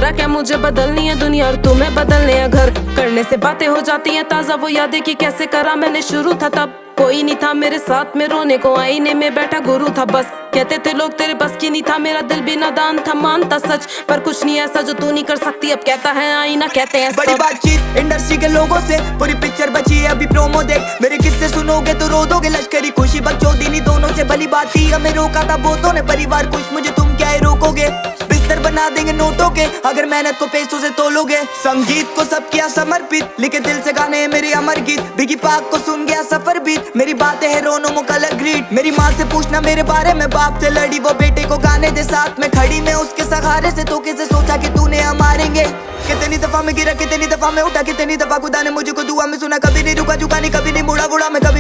बोला क्या मुझे बदलनी है दुनिया और तुम्हें बदलने हैं घर। करने से बातें हो जाती हैं ताजा, वो यादें कि कैसे करा मैंने शुरू था तब। कोई नहीं था मेरे साथ में रोने को, आईने में बैठा गुरु था बस। कहते थे लोग तेरे बस की नहीं था, मेरा दिल भी नादान था, मानता सच। पर कुछ नहीं ऐसा जो तू नहीं कर सकती, अब कहता है आईना, कहते हैं बड़ी बातचीत इंडस्ट्री के लोगों से, पूरी पिक्चर बची है अभी प्रोमो देख। मेरे किस्से सुनोगे तो रो दोगे, लश्करी खुशी बकचोदी दोनों से भली बात थी। हमें रोका था बहुतों ने, परिवार कुछ मुझे तुम क्या ही रोकोगे। बिस्तर बना देंगे नोटों के अगर मेहनत को पैसों से तोलोगे। संगीत को सब किया समर्पित, लिखे दिल से गाने हैं मेरे अमर गीत। बिगी पाक को सुन गया सफर बीत, मेरी बातें है रोनो मो कलर ग्रीट। मेरी माँ से पूछना मेरे बारे में, बाप से लड़ी वो बेटे को गाने दे साथ में खड़ी। मैं उसके सहारे से तो कैसे सोचा कि तूने हम मारेंगे। कितनी दफा मैं गिरा, कितनी दफा मैं उठा, कितनी दफा खुदा ने मुझको दुआ में सुना। कभी नहीं रुका झुका नहीं, कभी नहीं मुड़ा बुढ़ा मैं कभी